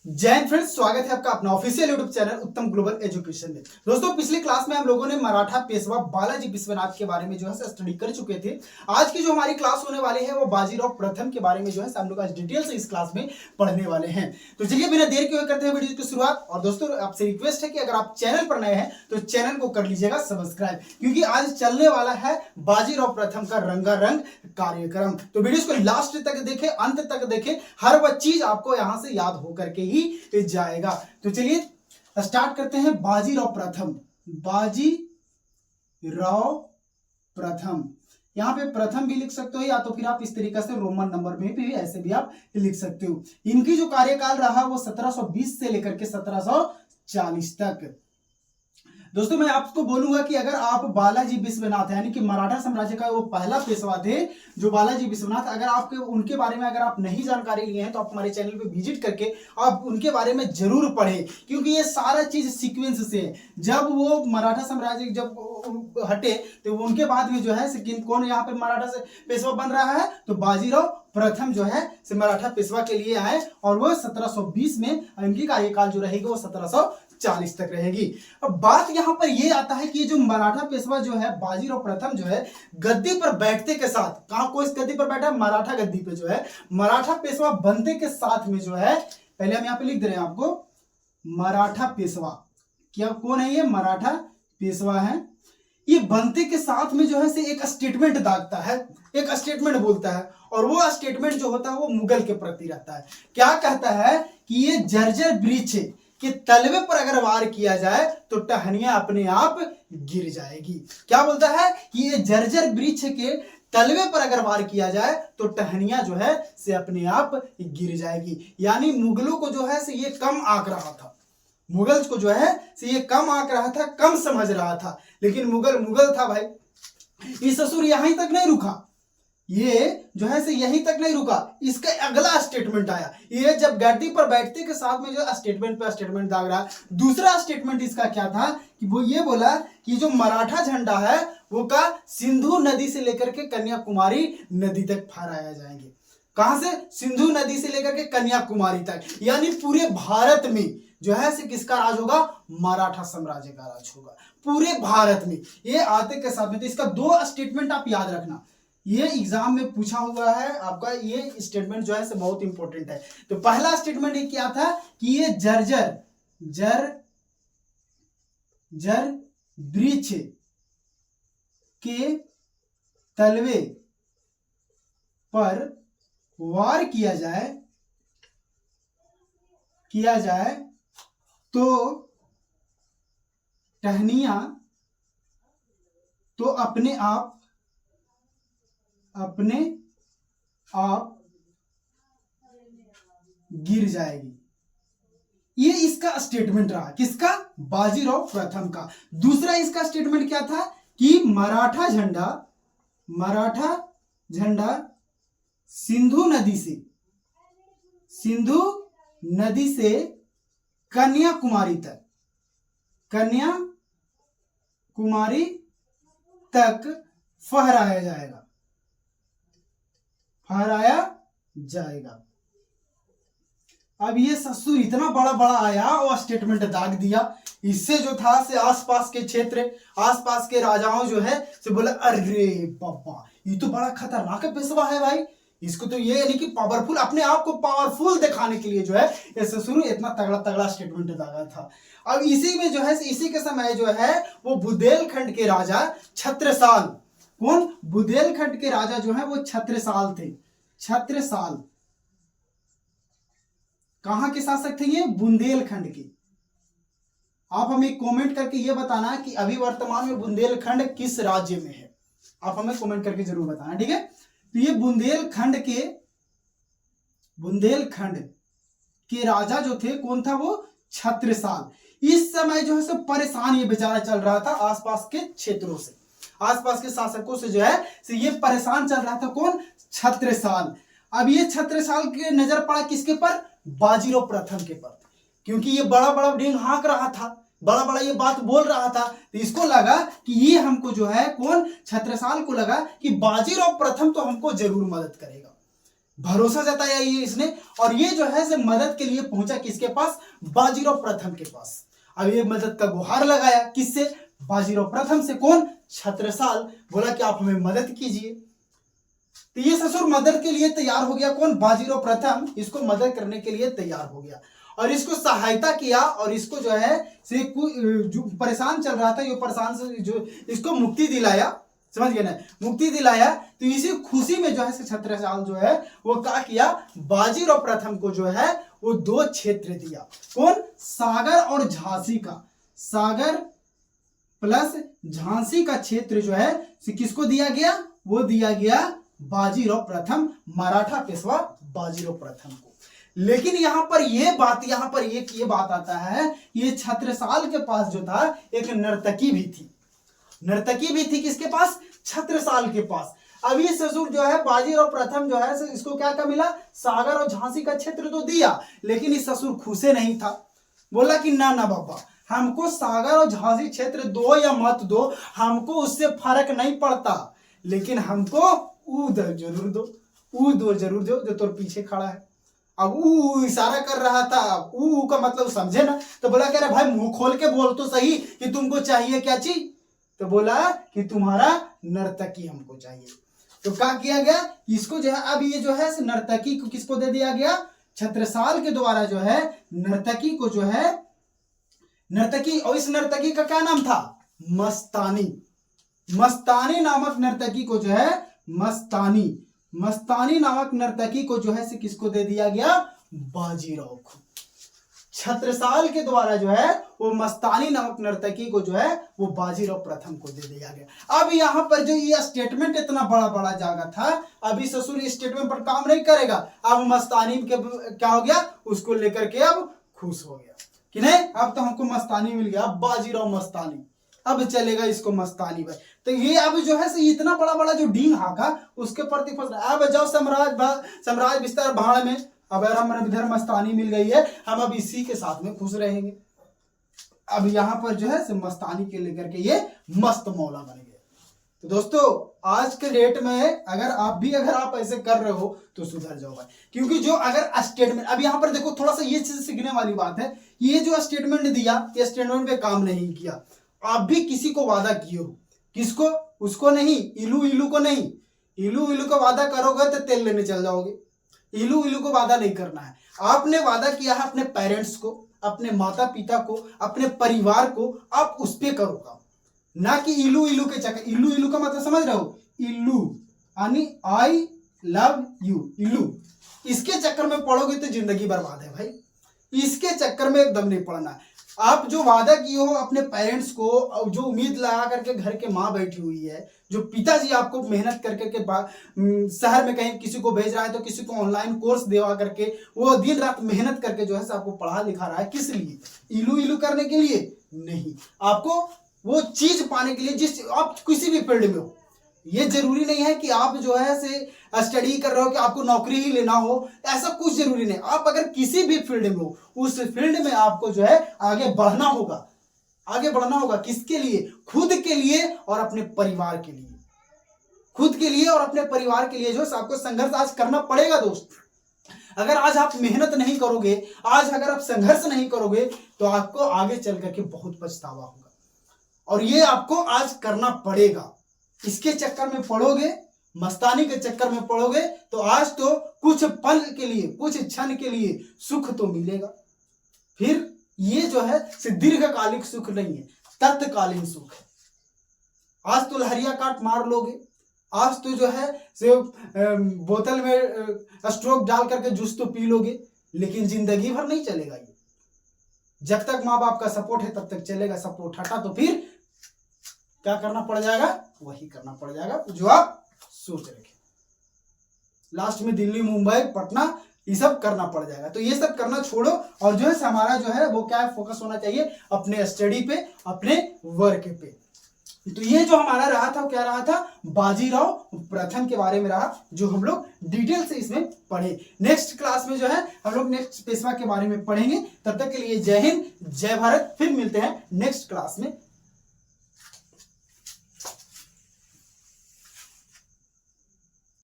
जय हिंद फ्रेंड्स, स्वागत है आपका अपना ऑफिशियल यूट्यूब चैनल उत्तम ग्लोबल एजुकेशन में। दोस्तों, पिछली क्लास में हम लोगों ने मराठा पेशवा बालाजी विश्वनाथ के बारे में जो है स्टडी कर चुके थे। आज की जो हमारी क्लास होने वाली है वो बाजीराव प्रथम के बारे में जो है हम लोग आज डिटेल से इस क्लास में पढ़ने वाले हैं। तो चलिए बिना देर के हुए करते हैं वीडियो की शुरुआत। और दोस्तों, आपसे रिक्वेस्ट है कि अगर आप चैनल पर नए हैं तो चैनल को कर लीजिएगा सब्सक्राइब, क्योंकि आज चलने वाला है बाजीराव प्रथम का रंगारंग कार्यक्रम। तो वीडियो को लास्ट तक देखें, अंत तक देखें, हर वह चीज आपको यहां से याद होकर के ही जाएगा। तो चलिए स्टार्ट करते हैं। बाजीराव प्रथम, बाजीराव प्रथम, यहां पे प्रथम भी लिख सकते हो या तो फिर आप इस तरीके से रोमन नंबर में भी ऐसे भी आप लिख सकते हो। इनकी जो कार्यकाल रहा वो 1720 से लेकर के 1740 तक। दोस्तों, मैं आपको बोलूंगा कि अगर आप बालाजी विश्वनाथ यानी कि मराठा साम्राज्य का वो पहला पेशवा थे जो बालाजी विश्वनाथ, अगर आपके उनके बारे में अगर आप नहीं जानकारी लिए हैं तो आप हमारे चैनल पे विजिट करके आप उनके बारे में जरूर पढ़ें, क्योंकि ये सारा चीज सीक्वेंस से है। जब वो मराठा साम्राज्य जब हटे तो उनके बाद में जो है कौन यहाँ पे मराठा से पेशवा बन रहा है, तो बाजीराव प्रथम जो है से मराठा पेशवा के लिए आए और वो 1720 में इनकी कार्यकाल जो रहेगी वो 1740 तक रहेगी। अब बात यहां पर ये आता है कि ये जो मराठा पेशवा जो है बाजीराव प्रथम जो है गद्दी पर बैठते के साथ, कहां को इस गद्दी पर बैठा है, मराठा गद्दी पे जो है मराठा पेशवा बनते के साथ में जो है, पहले हम यहां पे लिख दे रहे हैं आपको मराठा पेशवा। क्या कौन है ये? मराठा पेशवा है। ये बनते के साथ में जो है से एक स्टेटमेंट दागता है, एक स्टेटमेंट बोलता है, और वो स्टेटमेंट जो होता है वो मुगल के प्रति रहता है। क्या कहता है कि ये जर्जर वृक्ष कि तलवे पर अगर वार किया जाए तो टहनियां अपने आप गिर जाएगी। क्या बोलता है कि ये जर्जर वृक्ष के तलवे पर अगर वार किया जाए तो टहनियां जो है से अपने आप गिर जाएगी। यानी मुगलों को जो है से ये कम आंक रहा था, मुगल्स को जो है से ये कम आंक रहा था, कम समझ रहा था। लेकिन मुगल था भाई। ये ससुर यहीं तक नहीं रुका, ये जो है से यहीं तक नहीं रुका, इसका अगला स्टेटमेंट आया। ये जब गद्दी पर बैठते के साथ में जो स्टेटमेंट पे स्टेटमेंट दाग रहा, दूसरा स्टेटमेंट इसका क्या था कि वो ये बोला कि जो मराठा झंडा है वो का सिंधु नदी से लेकर के कन्याकुमारी नदी तक फहराया जाएंगे। कहां से? सिंधु नदी से लेकर के कन्याकुमारी तक, यानी पूरे भारत में जो है से किसका राज होगा? मराठा साम्राज्य का राज होगा पूरे भारत में। ये आते के साथ में, तो इसका दो स्टेटमेंट आप याद रखना, ये एग्जाम में पूछा हुआ है आपका। ये स्टेटमेंट जो है से बहुत इंपॉर्टेंट है। तो पहला स्टेटमेंट ये क्या था कि ये जर वृक्ष के तलवे पर वार किया जाए तो टहनियां तो अपने आप गिर जाएगी। ये इसका स्टेटमेंट रहा, किसका? बाजीराव प्रथम का। दूसरा इसका स्टेटमेंट क्या था कि मराठा झंडा सिंधु नदी से कन्याकुमारी तक फहराया जाएगा। अब ये ससुर इतना बड़ा बड़ा आया और स्टेटमेंट दाग दिया। इससे जो था से आसपास के क्षेत्र, आसपास के राजाओं जो है से बोले अरे बाबा ये तो बड़ा खतरनाक पेशवा है भाई, इसको तो ये यानी कि पावरफुल, अपने आप को पावरफुल दिखाने के लिए जो है ये ससुर इतना तगड़ा स्टेटमेंट दागा था। अब इसी में जो है इसी के समय जो है वो बुंदेलखंड के राजा छत्रसाल, कौन? बुंदेलखंड के राजा जो है वो छत्रसाल थे। छत्रसाल कहां के शासक थे? ये बुंदेलखंड के। आप हमें कमेंट करके ये बताना कि अभी वर्तमान में बुंदेलखंड किस राज्य में है, आप हमें कमेंट करके जरूर बताना, ठीक है। तो ये बुंदेलखंड के राजा जो थे कौन था? वो छत्रसाल। इस समय जो है सब परेशान ये बेचारा चल रहा था आसपास के क्षेत्रों से, आसपास के शासकों से जो है ये परेशान चल रहा था। कौन? छत्रसाल। अब ये छत्रसाल के नजर पड़ा किसके पर? बाजीराव प्रथम के पर, क्योंकि ये बड़ा डेंग हाँक रहा था, बड़ा ये बात बोल रहा था। तो इसको लगा कि ये हमको जो है कौन? छत्रसाल को लगा कि बाजीराव प्रथम तो हमको जरूर मदद करेगा। भरोसा जताया ये इसने, और ये जो है से मदद के लिए पहुंचा किसके पास, बाजीराव प्रथम के पास। अब ये मदद का गुहार लगाया किससे, बाजीराव प्रथम से। कौन, छत्रसाल, बोला कि आप हमें मदद कीजिए। तो ये ससुर मदद के लिए तैयार हो गया, कौन, बाजीराव प्रथम इसको मदद करने के लिए तैयार हो गया और इसको सहायता किया, और इसको जो है से जो परेशान चल रहा था, ये परेशान से जो इसको मुक्ति दिलाया, समझ गए ना, मुक्ति दिलाया। तो इसी खुशी में जो है छत्रसाल जो है वो क्या किया, बाजीराव प्रथम को जो है वो 2 क्षेत्र दिया, कौन, सागर और झांसी का, सागर प्लस झांसी का क्षेत्र जो है किसको दिया गया, वो दिया गया बाजीराव प्रथम, मराठा पेशवा बाजीराव प्रथम को। लेकिन यहां पर ये बात आता है, ये छत्रसाल के पास जो था एक नर्तकी भी थी, किसके पास, छत्रसाल के पास। अब ये ससुर जो है बाजीराव प्रथम जो है इसको क्या क्या मिला, सागर और झांसी का क्षेत्र तो दिया, लेकिन इस ससुर खुशे नहीं था, बोला कि ना ना बाबा, हमको सागर और झांसी क्षेत्र दो या मत दो, हमको उससे फर्क नहीं पड़ता, लेकिन हमको उधर जरूर दो, जरूर दो जो तोर पीछे खड़ा है। अब ऊ इशारा कर रहा था, ऊ का मतलब समझे ना, तो बोला कह रहा भाई मुंह खोल के बोल तो सही कि तुमको चाहिए क्या चीज, तो बोला कि तुम्हारा नर्तकी हमको चाहिए। तो क्या किया गया, इसको जो है अब ये जो है नर्तकी को किसको दे दिया गया, छत्रसाल के द्वारा जो है नर्तकी को जो है नर्तकी, और इस नर्तकी का क्या नाम था, मस्तानी नामक नर्तकी को जो है मस्तानी नामक नर्तकी को जो है से किसको दे दिया गया, बाजीराव को। छत्रसाल के द्वारा जो है वो मस्तानी नामक नर्तकी को जो है वो बाजीराव प्रथम को दे दिया गया। अब यहाँ पर जो ये स्टेटमेंट इतना बड़ा जागा था, अभी ससुर इस स्टेटमेंट पर काम नहीं करेगा, अब मस्तानी के क्या हो गया, उसको लेकर के अब खुश हो गया कि नहीं, अब तो हमको मस्तानी मिल गया, बाजीराव मस्तानी, अब चलेगा इसको मस्तानी भाई। तो ये अब जो है इतना बड़ा जो डींग हाका उसके प्रति फंस रहा है। अब जाओ साम्राज्य विस्तार भाड़ में, अब यार हमें इधर मस्तानी मिल गई है, हम अब इसी के साथ में खुश रहेंगे। अब यहाँ पर जो है मस्तानी के लेकर के ये मस्त मौला बन गए। तो दोस्तों आज के डेट में अगर आप ऐसे कर रहे हो तो सुधर जाओ भाई, क्योंकि जो अगर स्टेटमेंट, अब यहाँ पर देखो थोड़ा सा ये चीज सीखने वाली बात है, ये जो स्टेटमेंट दिया, ये स्टेटमेंट पे काम नहीं किया। आप भी किसी को वादा किए हो, किसको, उसको नहीं, इलू को नहीं, इलू को वादा करोगे तो तेल लेने चल जाओगे, इलू को वादा नहीं करना है। आपने वादा किया है अपने पेरेंट्स को, अपने माता पिता को, अपने परिवार को, आप उस पे करो काम, ना कि इलू के चक्कर। इलू का मतलब समझ रहे हो, इल्लू यानी आई लव यू, इल्लू, इसके चक्कर में पड़ोगे तो जिंदगी बर्बाद है भाई, इसके चक्कर में एकदम नहीं पड़ना है। आप जो वादा किए हो अपने पेरेंट्स को, जो उम्मीद लगा करके घर के माँ बैठी हुई है, जो पिताजी आपको मेहनत करके शहर में कहीं किसी को भेज रहा है, तो किसी को ऑनलाइन कोर्स देवा करके वो दिन रात मेहनत करके जो है आपको पढ़ा लिखा रहा है, किस लिए, इलू करने के लिए नहीं, आपको वो चीज पाने के लिए जिस आप किसी भी फील्ड में हो। ये जरूरी नहीं है कि आप जो है स्टडी कर रहे हो कि आपको नौकरी ही लेना हो, ऐसा कुछ जरूरी नहीं। आप अगर किसी भी फील्ड में हो, उस फील्ड में आपको जो है आगे बढ़ना होगा। किसके लिए, खुद के लिए और अपने परिवार के लिए, जो है आपको संघर्ष आज करना पड़ेगा दोस्त। अगर आज आप मेहनत नहीं करोगे, अगर आप संघर्ष नहीं करोगे, तो आपको आगे चल करके बहुत पछतावा होगा, और ये आपको आज करना पड़ेगा। इसके चक्कर में पड़ोगे, मस्तानी के चक्कर में पड़ोगे, तो आज तो कुछ पल के लिए, कुछ क्षण के लिए सुख तो मिलेगा, फिर ये जो है दीर्घकालिक सुख नहीं है, तत्कालीन सुख है। आज तो लहरिया काट मार लोगे, आज तो जो है बोतल में स्ट्रोक डाल करके जूस तो पी लोगे, लेकिन जिंदगी भर नहीं चलेगा ये। जब तक माँ बाप का सपोर्ट है तब तक चलेगा, सपोर्ट हटा तो फिर क्या करना पड़ जाएगा, वही करना पड़ जाएगा जो आप सोच रखे। लास्ट में दिल्ली, मुंबई, पटना, ये सब करना पड़ जाएगा। तो ये सब करना छोड़ो, और जो है हमारा जो है वो क्या है, फोकस होना चाहिए अपने स्टडी पे, अपने वर्क पे। तो ये जो हमारा रहा था, क्या रहा था, बाजीराव प्रथम के बारे में रहा, जो हम लोग डिटेल से इसमें पढ़े। नेक्स्ट क्लास में जो है हम लोग नेक्स्ट पेशवा के बारे में पढ़ेंगे। तब तक के लिए जय हिंद, जय भारत। फिर मिलते हैं नेक्स्ट क्लास में।